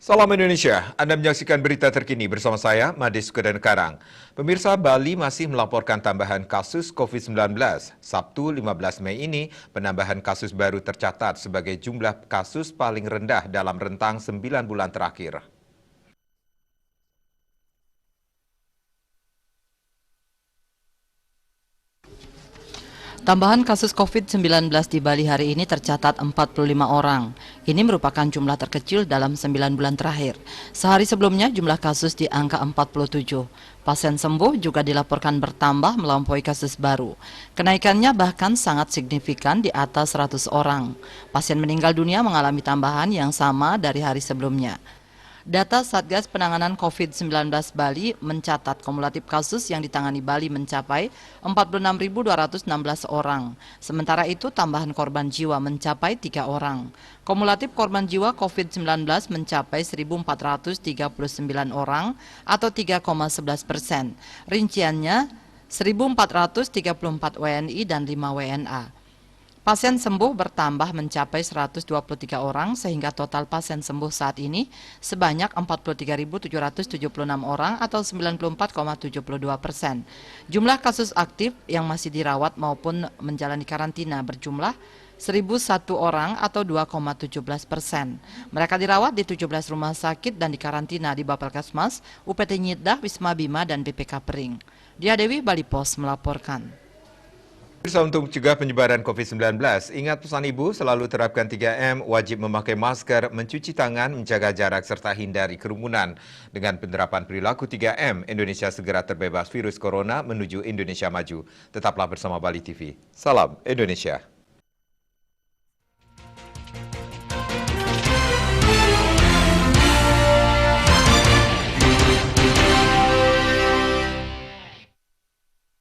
Salam Indonesia, Anda menyaksikan berita terkini bersama saya, Made Sukadan Karang. Pemirsa, Bali masih melaporkan tambahan kasus COVID-19. Sabtu 15 Mei ini, penambahan kasus baru tercatat sebagai jumlah kasus paling rendah dalam rentang 9 bulan terakhir. Tambahan kasus COVID-19 di Bali hari ini tercatat 45 orang. Ini merupakan jumlah terkecil dalam 9 bulan terakhir. Sehari sebelumnya jumlah kasus di angka 47. Pasien sembuh juga dilaporkan bertambah melampaui kasus baru. Kenaikannya bahkan sangat signifikan di atas 100 orang. Pasien meninggal dunia mengalami tambahan yang sama dari hari sebelumnya. Data Satgas Penanganan COVID-19 Bali mencatat kumulatif kasus yang ditangani Bali mencapai 46.216 orang. Sementara itu tambahan korban jiwa mencapai 3 orang. Kumulatif korban jiwa COVID-19 mencapai 1.439 orang atau 3,11%. Rinciannya 1.434 WNI dan 5 WNA. Pasien sembuh bertambah mencapai 123 orang sehingga total pasien sembuh saat ini sebanyak 43.776 orang atau 94,72%. Jumlah kasus aktif yang masih dirawat maupun menjalani karantina berjumlah 1.001 orang atau 2,17%. Mereka dirawat di 17 rumah sakit dan dikarantina di Bapelkesmas, UPT Nyidah, Wisma Bima, dan BPK Pering. Dia Dewi, Bali Pos melaporkan. Untuk mencegah penyebaran COVID-19, ingat pesan ibu selalu terapkan 3M, wajib memakai masker, mencuci tangan, menjaga jarak, serta hindari kerumunan. Dengan penerapan perilaku 3M, Indonesia segera terbebas virus corona menuju Indonesia maju. Tetaplah bersama Bali TV. Salam Indonesia.